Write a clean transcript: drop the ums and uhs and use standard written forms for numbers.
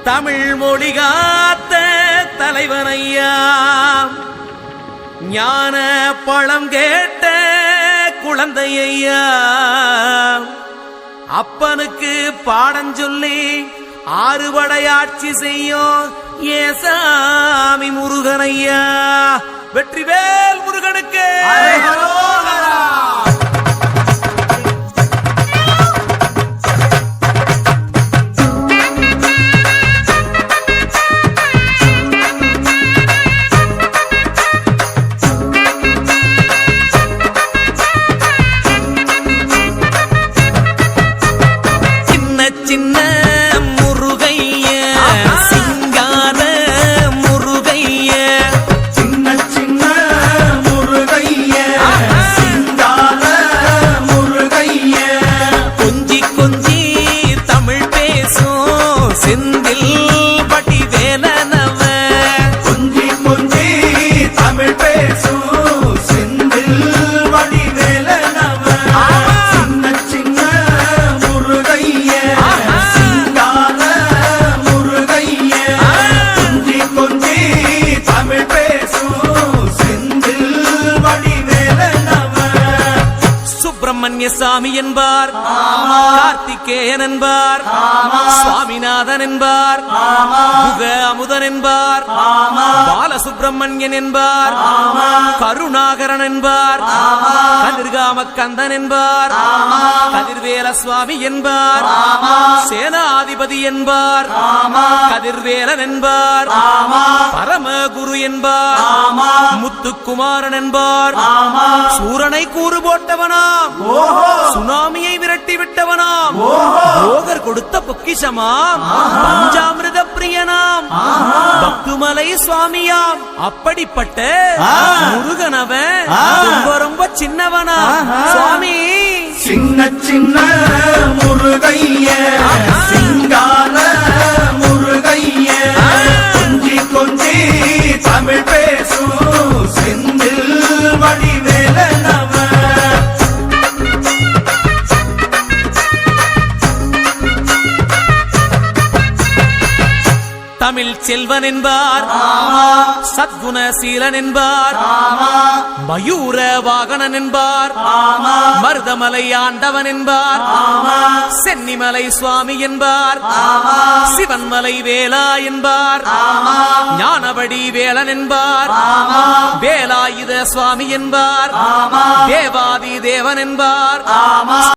தமிழ் மொழி காத்த தலைவனையா, ஞான பழம் கேட்ட குழந்தையா, அப்பனுக்கு பாடம் சொல்லி ஆறுபடையாட்சி செய்யும் ஏசாமி முருகனையா. வெற்றிவேல் முருகனுக்கு சின்ன முருகைய, சிங்கார முருகைய, சின்ன சின்ன முருகைய, சிங்கார முருகைய, கொஞ்சி கொஞ்சி தமிழ் பேசும் செந்தில் பட்டி வேலனவ, கொஞ்சி கொஞ்சி தமிழ் பேசும் செந்தில் வடிவேலனவ. சின்ன சின்ன முருகைய, சிங்கார முருகைய, கொஞ்சி கொஞ்சி தமிழ் பேசும் செந்தில் வடிவேலனவ. சுப்பிரமணிய சாமி என்பார், கார்த்திகேயன் என்பார், சுவாமிநாதன் என்பார், முக அமுதன் என்பார், பாலசுப்பிரமணியன் என்பார், கருணாகரன் என்பார், கதிர்காம கந்தன் என்பார், கதிர்வேல சுவாமி என்பார், சேனாதிபதி என்பார், கதிர்வேலன் என்பார், பரமகுரு என்பார், முத்துக்குமாரன் என்பார், சூரனை கூறு போட்டவனாம், சுனாமியை விரட்டி விட்டவனாம், போகர் கொடுத்த பொக்கிஷமாம், பஞ்சாமிர்த பிரியனாம், பக்துமலை சுவாமியாம். அப்படிப்பட்ட முருகனவன் ரொம்ப ரொம்ப சின்னவனா சுவாமி. சின்ன சின்ன முருகைய, சிங்கார முருகைய, கொஞ்சி கொஞ்சி தமிழ் பேசும் செந்தில் வடிவேலனவ. தமிழ் செல்வன் என்பார், சத்குணசீலன் என்பார், மயூர வாகனன் என்பார், மருதமலை ஆண்டவன் என்பார், சென்னிமலை சுவாமி என்பார், சிவன்மலை வேலா என்பார், ஞானவடி வேலன் என்பார், வேலாயுத சுவாமி என்பார், தேவாதி தேவன் என்பார்.